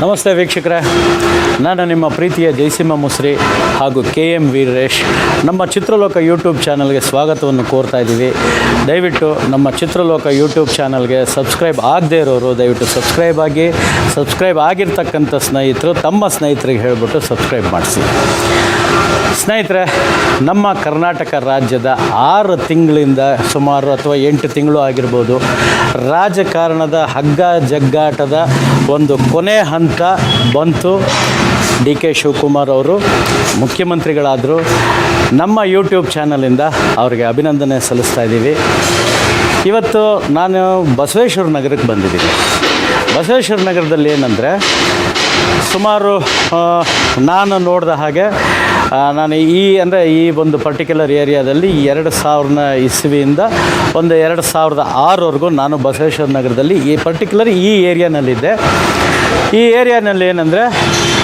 ನಮಸ್ತೆ ವೀಕ್ಷಕರೇ, ನಾನು ನಿಮ್ಮ ಪ್ರೀತಿಯ ಜಯಸಿಂಹ ಮುಸ್ರಿ ಹಾಗೂ KM ವೀರೇಶ್. ನಮ್ಮ ಚಿತ್ರಲೋಕ ಯೂಟ್ಯೂಬ್ ಚಾನಲ್ಗೆ ಸ್ವಾಗತವನ್ನು ಕೋರ್ತಾ ಇದ್ದೀವಿ. ದಯವಿಟ್ಟು ನಮ್ಮ ಚಿತ್ರಲೋಕ ಯೂಟ್ಯೂಬ್ ಚಾನಲ್ಗೆ ಸಬ್ಸ್ಕ್ರೈಬ್ ಆಗದೇ ಇರೋರು ದಯವಿಟ್ಟು ಸಬ್ಸ್ಕ್ರೈಬ್ ಆಗಿರ್ತಕ್ಕಂಥ ಸ್ನೇಹಿತರು ತಮ್ಮ ಸ್ನೇಹಿತರಿಗೆ ಹೇಳಿಬಿಟ್ಟು ಸಬ್ಸ್ಕ್ರೈಬ್ ಮಾಡಿಸಿ. ಸ್ನೇಹಿತರೆ, ನಮ್ಮ ಕರ್ನಾಟಕ ರಾಜ್ಯದ 6 ತಿಂಗಳಿಂದ ಸುಮಾರು ಅಥವಾ 8 ತಿಂಗಳು ಆಗಿರ್ಬೋದು, ರಾಜಕಾರಣದ ಹಗ್ಗ ಜಗ್ಗಾಟದ ಒಂದು ಕೊನೆ ಹಂತ ಬಂತು. DK ಶಿವಕುಮಾರ್ ಅವರು ಮುಖ್ಯಮಂತ್ರಿಗಳಾದರು. ನಮ್ಮ ಯೂಟ್ಯೂಬ್ ಚಾನಲಿಂದ ಅವರಿಗೆ ಅಭಿನಂದನೆ ಸಲ್ಲಿಸ್ತಾ ಇದ್ದೀವಿ. ಇವತ್ತು ನಾನು ಬಸವೇಶ್ವರ ನಗರಕ್ಕೆ ಬಂದಿದ್ದೀನಿ. ಬಸವೇಶ್ವರ ನಗರದಲ್ಲಿ ಏನಂದರೆ, ಸುಮಾರು ನಾನು ನೋಡಿದ ಹಾಗೆ ನಾನು ಈ ಒಂದು ಪರ್ಟಿಕ್ಯುಲರ್ ಏರಿಯಾದಲ್ಲಿ 2000 ಇಸ್ವಿಯಿಂದ ಒಂದು 2006ವರೆಗೂ ನಾನು ಬಸವೇಶ್ವರ ನಗರದಲ್ಲಿ ಈ ಏರಿಯಾನಲ್ಲಿದ್ದೆ. ಈ ಏರಿಯಾನಲ್ಲಿ ಏನಂದರೆ,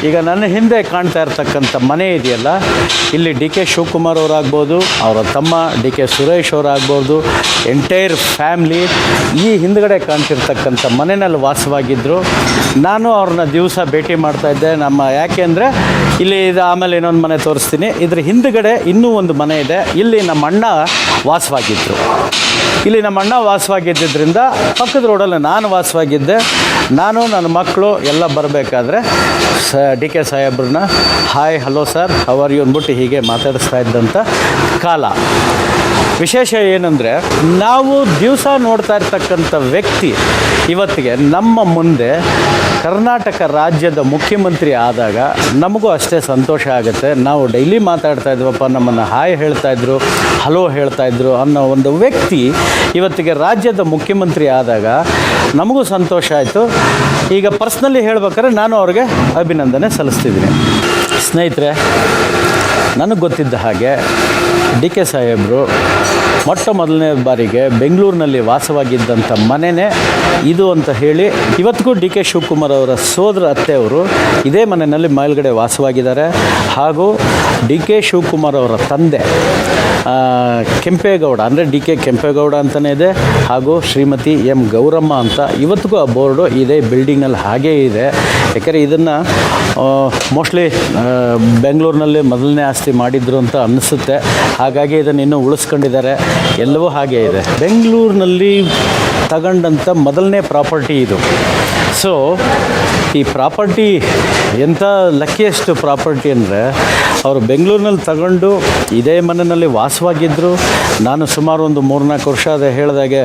ಈಗ ನನ್ನ ಹಿಂದೆ ಕಾಣ್ತಾ ಇರ್ತಕ್ಕಂಥ ಮನೆ ಇದೆಯಲ್ಲ, ಇಲ್ಲಿ DK ಶಿವಕುಮಾರ್ ಅವರಾಗ್ಬೋದು, ಅವರ ತಮ್ಮ DK ಸುರೇಶ್ ಅವರಾಗ್ಬೋದು, ಎಂಟೈರ್ ಫ್ಯಾಮ್ಲಿ ಈ ಹಿಂದ್ಗಡೆ ಕಾಣ್ತಿರ್ತಕ್ಕಂಥ ಮನೆಯಲ್ಲಿ ವಾಸವಾಗಿದ್ದರು. ನಾನು ಅವ್ರನ್ನ ದಿವಸ ಭೇಟಿ ಮಾಡ್ತಾಯಿದ್ದೆ. ಯಾಕೆ ಅಂದರೆ ಇಲ್ಲಿ ಆಮೇಲೆ ಇನ್ನೊಂದು ಮನೆ ತೋರಿಸ್ತೀನಿ. ಇದ್ರ ಹಿಂದ್ಗಡೆ ಇನ್ನೂ ಒಂದು ಮನೆ ಇದೆ. ಇಲ್ಲಿ ನಮ್ಮ ಅಣ್ಣ ವಾಸವಾಗಿದ್ದರು. ವಾಸವಾಗಿದ್ದರಿಂದ ಪಕ್ಕದ ರೋಡಲ್ಲಿ ನಾನು ವಾಸವಾಗಿದ್ದೆ. ನಾನು ನನ್ನ ಮಕ್ಕಳು ಎಲ್ಲ ಬರಬೇಕಾದ್ರೆ DK ಸಾಹೇಬ್ರನ್ನ hi hello sir how are you ಅಂದ್ಬಿಟ್ಟು ಹೀಗೆ ಮಾತಾಡಿಸ್ತಾ ಇದ್ದಂಥ ಕಾಲ. ವಿಶೇಷ ಏನಂದರೆ, ನಾವು ದಿವಸ ನೋಡ್ತಾ ಇರ್ತಕ್ಕಂಥ ವ್ಯಕ್ತಿ ಇವತ್ತಿಗೆ ನಮ್ಮ ಮುಂದೆ ಕರ್ನಾಟಕ ರಾಜ್ಯದ ಮುಖ್ಯಮಂತ್ರಿ ಆದಾಗ ನಮಗೂ ಅಷ್ಟೇ ಸಂತೋಷ ಆಗುತ್ತೆ. ನಾವು ಡೈಲಿ ಮಾತಾಡ್ತಾ ಇದ್ವಪ್ಪ, ನಮ್ಮನ್ನು ಹಾಯ್ ಹೇಳ್ತಾಯಿದ್ರು, ಹಲೋ ಹೇಳ್ತಾಯಿದ್ರು ಅನ್ನೋ ಒಂದು ವ್ಯಕ್ತಿ ಇವತ್ತಿಗೆ ರಾಜ್ಯದ ಮುಖ್ಯಮಂತ್ರಿ ಆದಾಗ ನಮಗೂ ಸಂತೋಷ ಆಯಿತು. ಈಗ ಪರ್ಸ್ನಲಿ ಹೇಳ್ಬೇಕಾದ್ರೆ ನಾನು ಅವ್ರಿಗೆ ಅಭಿನಂದನೆ ಸಲ್ಲಿಸ್ತಿದ್ದೀನಿ. ಸ್ನೇಹಿತರೆ, ನನಗೆ ಗೊತ್ತಿದ್ದ ಹಾಗೆ DK ಸಾಹೇಬರು ಮೊದಲನೇ ಬಾರಿಗೆ ಬೆಂಗಳೂರಿನಲ್ಲಿ ವಾಸವಾಗಿದ್ದಂಥ ಮನೆಯೇ ಇದು ಅಂತ ಹೇಳಿ ಇವತ್ತಿಗೂ DK ಶಿವಕುಮಾರ್ ಅವರ ಸೋದರ ಅತ್ತೆಯವರು ಇದೇ ಮನೆಯಲ್ಲಿ ಮೇಲ್ಗಡೆ ವಾಸವಾಗಿದ್ದಾರೆ. ಹಾಗೂ DK ಶಿವಕುಮಾರ್ ಅವರ ತಂದೆ ಕೆಂಪೇಗೌಡ ಅಂದರೆ DK ಕೆಂಪೇಗೌಡ ಅಂತಲೇ ಇದೆ, ಹಾಗೂ ಶ್ರೀಮತಿ M ಗೌರಮ್ಮ ಅಂತ ಇವತ್ತಿಗೂ ಆ ಬೋರ್ಡು ಇದೇ ಬಿಲ್ಡಿಂಗ್ನಲ್ಲಿ ಹಾಗೇ ಇದೆ. ಯಾಕೆಂದರೆ ಇದನ್ನು ಮೋಸ್ಟ್ಲಿ ಬೆಂಗಳೂರಿನಲ್ಲಿ ಮೊದಲನೇ ಆಸ್ತಿ ಮಾಡಿದ್ರು ಅಂತ ಅನ್ನಿಸುತ್ತೆ. ಹಾಗಾಗಿ ಇದನ್ನು ಇನ್ನೂ ಉಳಿಸ್ಕೊಂಡಿದ್ದಾರೆ. ಎಲ್ಲವೂ ಹಾಗೇ ಇದೆ. ಬೆಂಗಳೂರಿನಲ್ಲಿ ತಗೊಂಡಂಥ ಮೊದಲನೇ ಪ್ರಾಪರ್ಟಿ ಇದು. ಸೊ ಈ ಪ್ರಾಪರ್ಟಿ ಎಂಥ ಲಕ್ಕಿಯೆಸ್ಟ್ ಪ್ರಾಪರ್ಟಿ ಅಂದರೆ, ಅವರು ಬೆಂಗಳೂರಿನಲ್ಲಿ ತಗೊಂಡು ಇದೇ ಮನೆಯಲ್ಲಿ ವಾಸವಾಗಿದ್ದರು. ನಾನು ಸುಮಾರು ಒಂದು 3-4 ವರ್ಷ ಹೇಳಿದಾಗೆ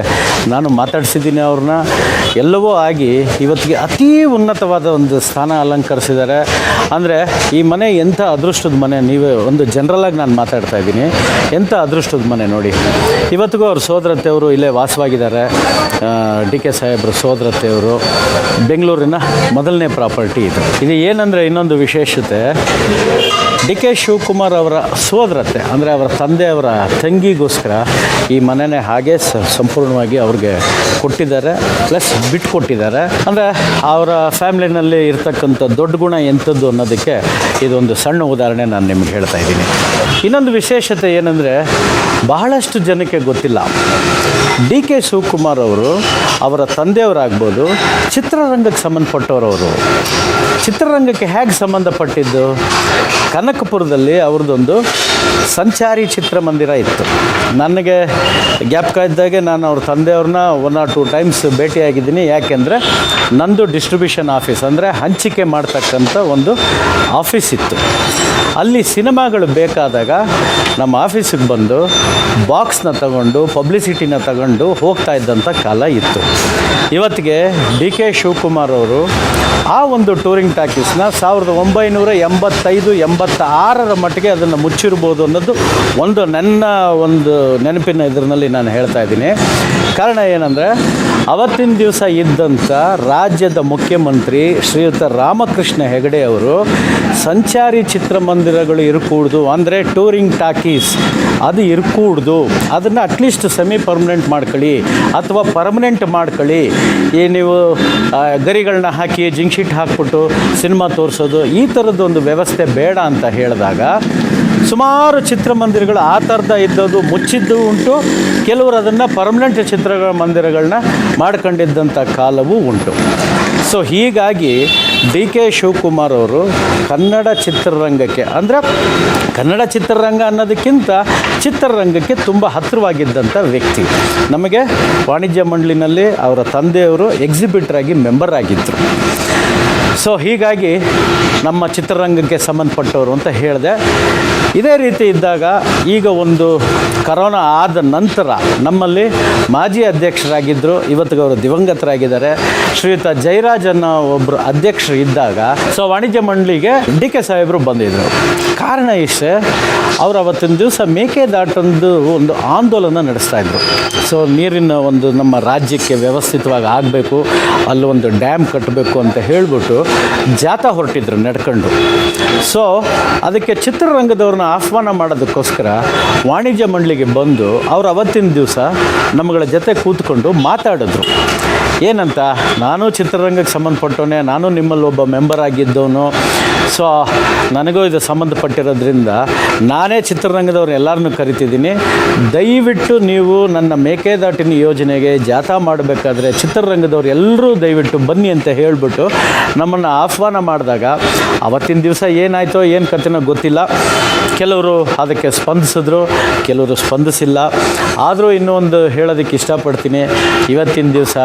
ನಾನು ಮಾತಾಡಿಸಿದ್ದೀನಿ ಅವ್ರನ್ನ. ಎಲ್ಲವೂ ಆಗಿ ಇವತ್ತಿಗೆ ಅತೀ ಉನ್ನತವಾದ ಒಂದು ಸ್ಥಾನ ಅಲಂಕರಿಸಿದ್ದಾರೆ. ಅಂದರೆ ಈ ಮನೆ ಎಂಥ ಅದೃಷ್ಟದ ಮನೆ. ನೀವೇ ಒಂದು ಜನರಲಾಗಿ ನಾನು ಮಾತಾಡ್ತಾ ಇದ್ದೀನಿ, ಎಂಥ ಅದೃಷ್ಟದ ಮನೆ ನೋಡಿ. ಇವತ್ತಿಗೂ ಅವ್ರ ಸೋದರತ್ತೆಯವರು ಇಲ್ಲೇ ವಾಸವಾಗಿದ್ದಾರೆ. DK ಸಾಹೇಬ್ರ ಸೋದರತ್ತೆಯವರು ಬೆಂಗಳೂರಿನ ಮೊದಲನೇ ಪ್ರಾಪರ್ಟಿ ಇದು ಏನಂದರೆ, ಇನ್ನೊಂದು ವಿಶೇಷತೆ, DK ಶಿವಕುಮಾರ್ ಅವರ ಸೋದರತ್ತೆ ಅಂದರೆ ಅವರ ತಂದೆಯವರ ತಂಗಿಗೋಸ್ಕರ ಈ ಮನೆಯೇ ಹಾಗೆ ಸಂಪೂರ್ಣವಾಗಿ ಅವ್ರಿಗೆ ಕೊಟ್ಟಿದ್ದಾರೆ, ಪ್ಲಸ್ ಬಿಟ್ಕೊಟ್ಟಿದ್ದಾರೆ. ಅಂದರೆ ಅವರ ಫ್ಯಾಮ್ಲಿನಲ್ಲಿ ಇರ್ತಕ್ಕಂಥ ದೊಡ್ಡ ಗುಣ ಎಂಥದ್ದು ಅನ್ನೋದಕ್ಕೆ ಇದೊಂದು ಸಣ್ಣ ಉದಾಹರಣೆ ನಾನು ನಿಮ್ಗೆ ಹೇಳ್ತಾ ಇದ್ದೀನಿ. ಇನ್ನೊಂದು ವಿಶೇಷತೆ ಏನಂದರೆ, ಬಹಳಷ್ಟು ಜನಕ್ಕೆ ಗೊತ್ತಿಲ್ಲ, DK ಶಿವಕುಮಾರ್ ಅವರು ಅವರ ತಂದೆಯವರಾಗ್ಬೋದು ಚಿತ್ರರಂಗಕ್ಕೆ ಸಂಬಂಧಪಟ್ಟವರು. ಚಿತ್ರರಂಗಕ್ಕೆ ಹೇಗೆ ಸಂಬಂಧಪಟ್ಟಿದ್ದು, ಕನಕಪುರದಲ್ಲಿ ಅವ್ರದ್ದೊಂದು ಸಂಚಾರಿ ಚಿತ್ರಮಂದಿರ ಇತ್ತು. ನನಗೆ ಜ್ಞಾಪಕ ಇದ್ದಾಗೆ ನಾನು ಅವ್ರ ತಂದೆಯವ್ರನ್ನ 1 or 2 ಟೈಮ್ಸ್ ಭೇಟಿಯಾಗಿದ್ದೀನಿ. ಯಾಕೆಂದರೆ ನಂದು ಡಿಸ್ಟ್ರಿಬ್ಯೂಷನ್ ಆಫೀಸ್ ಅಂದರೆ ಹಂಚಿಕೆ ಮಾಡ್ತಕ್ಕಂಥ ಒಂದು ಆಫೀಸ್ ಇತ್ತು. ಅಲ್ಲಿ ಸಿನಿಮಾಗಳು ಬೇಕಾದಾಗ ನಮ್ಮ ಆಫೀಸಿಗೆ ಬಂದು ಬಾಕ್ಸ್ನ ತಗೊಂಡು ಪಬ್ಲಿಸಿಟಿನ ತಗೊಂಡು ಹೋಗ್ತಾ ಇದ್ದಂಥ ಕಾಲ ಇತ್ತು. ಇವತ್ತಿಗೆ DK ಶಿವಕುಮಾರ್ ಅವರು ಆ ಒಂದು ಟೂರಿಂಗ್ ಟಾಕೀಸ್ನ 1985-86 ಮಟ್ಟಿಗೆ ಅದನ್ನು ಮುಚ್ಚಿರ್ಬೋದು ಅನ್ನೋದು ನನ್ನ ನೆನಪಿನ ಇದರಲ್ಲಿ ನಾನು ಹೇಳ್ತಾ ಇದ್ದೀನಿ. ಕಾರಣ ಏನಂದರೆ, ಅವತ್ತಿನ ದಿವಸ ಇದ್ದಂಥ ರಾಜ್ಯದ ಮುಖ್ಯಮಂತ್ರಿ ಶ್ರೀಯುತ ರಾಮಕೃಷ್ಣ ಹೆಗಡೆ ಅವರು ಸಂಚಾರಿ ಚಿತ್ರಮಂದಿರಗಳು ಇರಕೂಡ್ದು, ಅಂದರೆ ಟೂರಿಂಗ್ ಟಾಕೀಸ್ ಅದು ಇರಕೂಡ್ದು, ಅದನ್ನು ಅಟ್ಲೀಸ್ಟ್ ಸೆಮಿ ಪರ್ಮನೆಂಟ್ ಮಾಡ್ಕೊಳ್ಳಿ ಅಥವಾ ಪರ್ಮನೆಂಟ್ ಮಾಡ್ಕೊಳ್ಳಿ. ನೀವು ಗರಿಗಳನ್ನ ಹಾಕಿ ಜಿಂಕ್ ಶೀಟ್ ಹಾಕ್ಬಿಟ್ಟು ಸಿನಿಮಾ ತೋರಿಸೋದು ಈ ಥರದ್ದೊಂದು ವ್ಯವಸ್ಥೆ ಬೇಡ ಅಂತ ಹೇಳಿದಾಗ ಸುಮಾರು ಚಿತ್ರಮಂದಿರಗಳು ಆ ಥರದ ಇದ್ದದ್ದು ಮುಚ್ಚಿದ್ದು ಉಂಟು, ಕೆಲವರು ಅದನ್ನು ಪರ್ಮನೆಂಟ್ ಮಂದಿರಗಳನ್ನ ಮಾಡ್ಕೊಂಡಿದ್ದಂಥ ಕಾಲವೂ ಉಂಟು. ಸೊ ಹೀಗಾಗಿ ಡಿ ಕೆ ಶಿವಕುಮಾರ್ ಅವರು ಕನ್ನಡ ಚಿತ್ರರಂಗಕ್ಕೆ, ಅಂದರೆ ಕನ್ನಡ ಚಿತ್ರರಂಗ ಅನ್ನೋದಕ್ಕಿಂತ ಚಿತ್ರರಂಗಕ್ಕೆ ತುಂಬ ಹತ್ತಿರವಾಗಿದ್ದಂಥ ವ್ಯಕ್ತಿ. ನಮಗೆ ವಾಣಿಜ್ಯ ಮಂಡಳಿನಲ್ಲಿ ಅವರ ತಂದೆಯವರು ಎಕ್ಸಿಬಿಟರ್ ಆಗಿ ಮೆಂಬರ್ ಆಗಿದ್ದರು. ಸೊ ಹೀಗಾಗಿ ನಮ್ಮ ಚಿತ್ರರಂಗಕ್ಕೆ ಸಂಬಂಧಪಟ್ಟವರು ಅಂತ ಹೇಳಿದೆ. ಇದೇ ರೀತಿ ಇದ್ದಾಗ ಈಗ ಒಂದು ಕರೋನಾ ಆದ ನಂತರ ನಮ್ಮಲ್ಲಿ ಮಾಜಿ ಅಧ್ಯಕ್ಷರಾಗಿದ್ದರು, ಇವತ್ತಿಗೆ ಅವರು ದಿವಂಗತರಾಗಿದ್ದಾರೆ, ಶ್ರೀಯುತ ಜಯರಾಜ್ ಅನ್ನೋ ಒಬ್ಬರು ಅಧ್ಯಕ್ಷರು ಇದ್ದಾಗ ಸೊ ವಾಣಿಜ್ಯ ಮಂಡಳಿಗೆ ಡಿ ಕೆ ಸಾಹೇಬರು ಬಂದಿದ್ದರು. ಕಾರಣ ಇಷ್ಟೇ, ಅವರು ಅವತ್ತಿನ ದಿವಸ ಮೇಕೆದಾಟೊಂದು ಒಂದು ಆಂದೋಲನ ನಡೆಸ್ತಾಯಿದ್ರು. ಸೊ ನೀರಿನ ಒಂದು ನಮ್ಮ ರಾಜ್ಯಕ್ಕೆ ವ್ಯವಸ್ಥಿತವಾಗಿ ಆಗಬೇಕು, ಅಲ್ಲಿ ಒಂದು ಡ್ಯಾಮ್ ಕಟ್ಟಬೇಕು ಅಂತ ಹೇಳಿಬಿಟ್ಟು ಜಾಥಾ ಹೊರಟಿದ್ರು ನಡ್ಕೊಂಡು. ಸೊ ಅದಕ್ಕೆ ಚಿತ್ರರಂಗದವ್ರನ್ನ ಆಹ್ವಾನ ಮಾಡೋದಕ್ಕೋಸ್ಕರ ವಾಣಿಜ್ಯ ಮಂಡಳಿಗೆ ಬಂದು ಅವರು ಅವತ್ತಿನ ದಿವಸ ನಮ್ಮಗಳ ಜೊತೆ ಕೂತ್ಕೊಂಡು ಮಾತಾಡಿದ್ರು. ಏನಂತ, ನಾನು ಚಿತ್ರರಂಗಕ್ಕೆ ಸಂಬಂಧಪಟ್ಟವನೇ, ನಾನು ನಿಮ್ಮಲ್ಲಿ ಒಬ್ಬ ಮೆಂಬರ್ ಆಗಿದ್ದವನು, ಸೊ ನನಗೂ ಇದು ಸಂಬಂಧಪಟ್ಟಿರೋದ್ರಿಂದ ನಾನೇ ಚಿತ್ರರಂಗದವ್ರು ಎಲ್ಲರನ್ನೂ ಕರಿತಿದ್ದೀನಿ, ದಯವಿಟ್ಟು ನೀವು ನನ್ನ ಮೇಕೆದಾಟಿನ ಯೋಜನೆಗೆ ಜಾಥಾ ಮಾಡಬೇಕಾದ್ರೆ ಚಿತ್ರರಂಗದವ್ರು ಎಲ್ಲರೂ ದಯವಿಟ್ಟು ಬನ್ನಿ ಅಂತ ಹೇಳಿಬಿಟ್ಟು ನಮ್ಮನ್ನು ಆಹ್ವಾನ ಮಾಡಿದಾಗ ಅವತ್ತಿನ ದಿವಸ ಏನಾಯಿತೋ ಏನು ಕಥೆನೋ ಗೊತ್ತಿಲ್ಲ. ಕೆಲವರು ಅದಕ್ಕೆ ಸ್ಪಂದಿಸಿದ್ರು, ಕೆಲವರು ಸ್ಪಂದಿಸಿಲ್ಲ. ಆದರೂ ಇನ್ನೂ ಒಂದು ಹೇಳೋದಕ್ಕೆ ಇಷ್ಟಪಡ್ತೀನಿ, ಇವತ್ತಿನ ದಿವಸ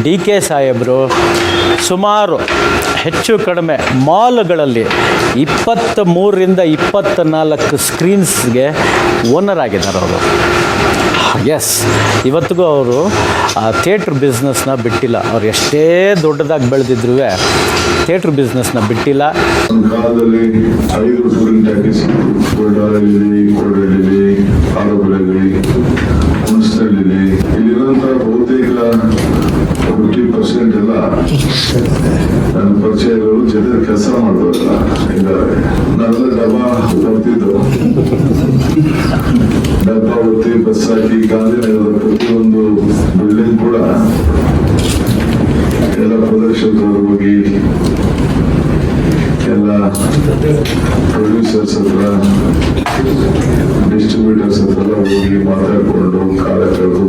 ಡಿ ಕೆ ಸಾಹೇಬರು ಸುಮಾರು ಹೆಚ್ಚು ಕಡಿಮೆ ಮಾಲ್ಗಳಲ್ಲಿ 23ರಿಂದ 24 ಸ್ಕ್ರೀನ್ಸ್ಗೆ ಓನರ್ ಆಗಿದ್ದಾರೆ ಅವರು. ಎಸ್, ಇವತ್ತಿಗೂ ಅವರು ಆ ಥಿಯೇಟ್ರ್ ಬಿಸ್ನೆಸ್ನ ಬಿಟ್ಟಿಲ್ಲ. ಅವ್ರು ಎಷ್ಟೇ ದೊಡ್ಡದಾಗಿ ಬೆಳೆದಿದ್ರು ಥಿಯೇಟ್ರ್ ಬಿಸ್ನೆಸ್ನ ಬಿಟ್ಟಿಲ್ಲ. ಕಾಲದಲ್ಲಿ 5 ಟೂರಿಂಗ್ ಟ್ಯಾಕ್ಸಿ ಕೋಲಾರಲ್ಲಿ, ಕೋಡಳ್ಳಿ, ಆರೋಗ್ಯದಲ್ಲಿ, ಹುಣಸಳ್ಳಿ, ಇಲ್ಲಿರುವಂಥ ಬಹುತೇಕ 50% ಎಲ್ಲ ನನ್ನ ಪರಿಚಯ ಇರೋರು ಜೊತೆ ಕೆಲಸ ಮಾಡೋದಲ್ಲ ಇದ್ದಾರೆ. ನಾವೆಲ್ಲ ಡಬ್ಬ ಒತ್ತಿ ಬಸ್ ಹಾಕಿ ಗಾಂಧಿನಗರದ ಪ್ರತಿಯೊಂದು ಬಿಲ್ಡಿಂಗ್ ಕೂಡ ಎಲ್ಲ ಪ್ರದರ್ಶಕರು ಹೋಗಿ ಎಲ್ಲ ಪ್ರೊಡ್ಯೂಸರ್ಸ್ ಹತ್ರ, ಡಿಸ್ಟ್ರಿಬ್ಯೂಟರ್ಸ್ ಹತ್ರ ಹೋಗಿ ಮಾತಾಡಿಕೊಂಡು ಕಾಲ ಕಳೆದು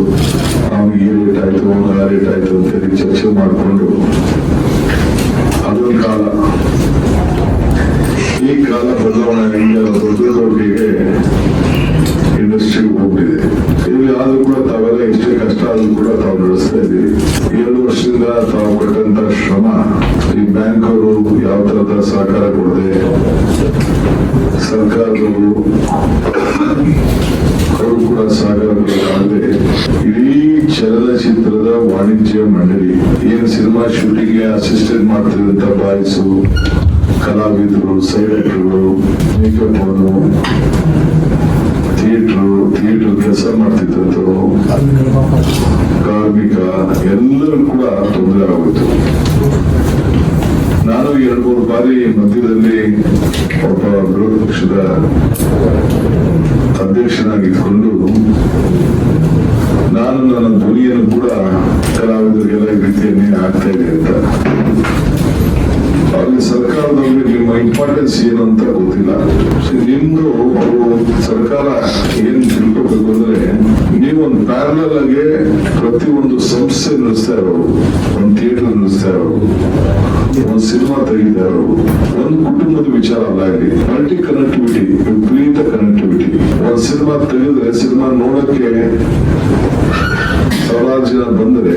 ಅವ್ನಿಗೆ ಈ ರೇಟ್ ಆಯ್ತು, ಅವ್ನಿಗೆ ಆ ರೇಟ್ ಆಯ್ತು ಅಂತೇಳಿ ಚರ್ಚೆ ಮಾಡಿಕೊಂಡು ಅದೊಂದು ಕಾಲ. ಈ ಕಾಲ ಬದಲಾವಣೆ ದೊಡ್ಡದೊಡ್ಡಿಗೆ ಇಂಡಸ್ಟ್ರಿಗೆ ಹೋಗ್ಬಿದೆ. ಇಲ್ಲಿ ಆದ್ರೂ ಕೂಡ ತಾವೆಲ್ಲ ಎಷ್ಟೇ ಕಷ್ಟ ಆದ್ರೂ ಕೂಡ ತಾವು ನಡೆಸ್ತಾ ಇದ್ದೀವಿ. 7 ವರ್ಷದಿಂದ ತಾವು ಕೊಟ್ಟಂತ ಶ್ರಮ, ಈ ಬ್ಯಾಂಕ್ ಅವರು ಯಾವ ತರದ ಸಹಕಾರ ಕೊಡದೆ, ಸರ್ಕಾರದವರು ಅವರು ಕೂಡ ಸಹಕಾರ ಕೊಡಲಾಗದೆ, ಇಡೀ ಚಲನಚಿತ್ರದ ವಾಣಿಜ್ಯ ಮಂಡಳಿ ಏನು ಸಿನಿಮಾ ಶೂಟಿಂಗ್ಗೆ ಅಸಿಸ್ಟೆಂಟ್ ಮಾಡ್ತಿದ್ದಂತ ಬಾಯ್ಸು, ಕಲಾವಿದರು, ಸೈಡ್ ಆಕ್ಟರ್ಗಳು, ಮೇಕಪ್ ಅವರು, ಥಿಯೇಟರ್ ಕೆಲಸ ಮಾಡ್ತಿದ್ದಂಥವ್ರು, ಕಾರ್ಮಿಕ, ಎಲ್ಲರೂ ಕೂಡ ತೊಂದರೆ ಆಗೋಯ್ತು. ನಾನು 2-3 ಬಾರಿ ಮಧ್ಯದಲ್ಲಿ ಒಬ್ಬ ವಿರೋಧ ಪಕ್ಷದ ಅಧ್ಯಕ್ಷನಾಗಿದ್ಕೊಂಡು ನಾನು ನನ್ನ ಧ್ವನಿಯನ್ನು ಕೂಡ ಕಲಾವಿದರಿಗೆಲ್ಲ ಈ ರೀತಿಯನ್ನೇ ಆಗ್ತಾ ಇದೆ ಅಂತ. ಅಲ್ಲಿ ಸರ್ಕಾರದವ್ರಿಗೆ ನಿಮ್ಮ ಇಂಪಾರ್ಟೆನ್ಸ್ ಏನು ಅಂತ ಗೊತ್ತಿಲ್ಲ. ನಿಮ್ದು ಸರ್ಕಾರ ಏನ್ ತಿಳ್ಕೋಬೇಕು ಅಂದ್ರೆ, ನೀವು ಒಂದು ಪ್ಯಾರಲಲ್ ಆಗಿ ಪ್ರತಿಯೊಂದು ಸಂಸ್ಥೆ ನಡೆಸ್ತಾ ಇರೋರು, ಒಂದು ಥಿಯೇಟರ್ ನಡೆಸ್ತಾ ಇರೋರು, ಒಂದು ಸಿನಿಮಾ ತೆಗಿತಾ ಇರೋರು, ಒಂದು ಕುಟುಂಬದ ವಿಚಾರ ಅಲ್ಲ. ಇಲ್ಲಿ ಮಲ್ಟಿ ಕನೆಕ್ಟಿವಿಟಿ, ವಿಪರೀತ ಕನೆಕ್ಟಿವಿಟಿ. ಒಂದು ಸಿನಿಮಾ ತೆಗೆದ್ರೆ ಸಿನಿಮಾ ನೋಡಕ್ಕೆ 1000 ಜನ ಬಂದರೆ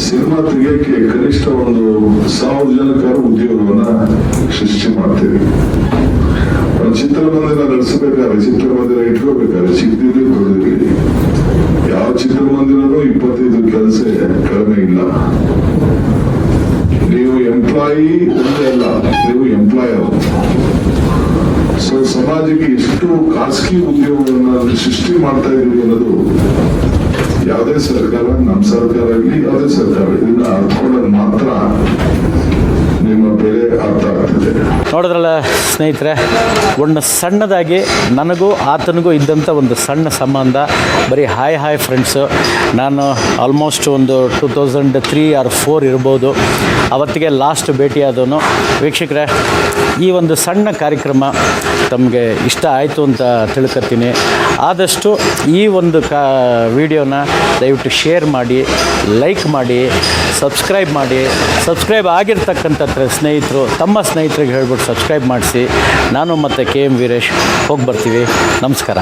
ಸಿನಿಮಾ ತೆಗಿಯಕ್ಕೆ ಕನಿಷ್ಠ ಒಂದು 1000 ಜನಕ್ಕಾದ್ರೂ ಉದ್ಯೋಗವನ್ನ ಸೃಷ್ಟಿ ಮಾಡ್ತೀವಿ. ಒಂದು ಚಿತ್ರಮಂದಿರ ನಡೆಸಬೇಕಾದ್ರೆ, ಚಿತ್ರಮಂದಿರ ಇಟ್ಕೋಬೇಕಾದ್ರೆ ಚಿಕ್ಕದಿದ್ದು ದೊಡ್ಡದಿರಲಿ, ಯಾವ ಚಿತ್ರಮಂದಿರನೂ 25 ಕೆಲಸ ಕಡಿಮೆ ಇಲ್ಲ. ನೀವು ಎಂಪ್ಲಾಯಿ ಒಂದೇ ಅಲ್ಲ, ನೀವು ಎಂಪ್ಲಾಯರ್. ಸೊ ಸಮಾಜಕ್ಕೆ ಎಷ್ಟು ಖಾಸಗಿ ಉದ್ಯೋಗವನ್ನ ಸೃಷ್ಟಿ ಮಾಡ್ತಾ ಇದೀವಿ ಅನ್ನೋದು ಯಾವುದೇ ಸರ್ಕಾರ, ನಮ್ಮ ಸರ್ಕಾರ ಆಗಲಿ ಯಾವುದೇ ಸರ್ಕಾರ ಇದನ್ನ ಅರ್ಥಕೊಂಡಾಗ ಮಾತ್ರ ನಿಮ್ಮ ಬೆಲೆ ಅರ್ಥ ಆಗ್ತಿದೆ. ನೋಡಿದ್ರಲ್ಲ ಸ್ನೇಹಿತರೆ, ಒಂದು ಸಣ್ಣದಾಗಿ ನನಗೂ ಆತನಿಗೂ ಇದ್ದಂಥ ಒಂದು ಸಣ್ಣ ಸಂಬಂಧ, ಬರೀ ಹಾಯ್ ಫ್ರೆಂಡ್ಸು. ನಾನು ಆಲ್ಮೋಸ್ಟ್ ಒಂದು 2003 or 2004 ಇರ್ಬೋದು, ಅವತ್ತಿಗೆ ಲಾಸ್ಟ್ ಭೇಟಿಯಾದವನು. ವೀಕ್ಷಕರೇ, ಈ ಒಂದು ಸಣ್ಣ ಕಾರ್ಯಕ್ರಮ ತಮಗೆ ಇಷ್ಟ ಆಯಿತು ಅಂತ ತಿಳ್ಕೊತೀನಿ. ಆದಷ್ಟು ಈ ಒಂದು ವಿಡಿಯೋನ ದಯವಿಟ್ಟು ಶೇರ್ ಮಾಡಿ, ಲೈಕ್ ಮಾಡಿ, ಸಬ್ಸ್ಕ್ರೈಬ್ ಆಗಿರ್ತಕ್ಕಂಥ ಸ್ನೇಹಿತರು ತಮ್ಮ ಸ್ನೇಹಿತರಿಗೆ ಹೇಳ್ಬಿಟ್ಟು ಸಬ್ಸ್ಕ್ರೈಬ್ ಮಾಡಿಸಿ. ನಾನು ಮತ್ತು KM ವೀರೇಶ್ ಹೋಗಿ ಬರ್ತೀವಿ. ನಮಸ್ಕಾರ.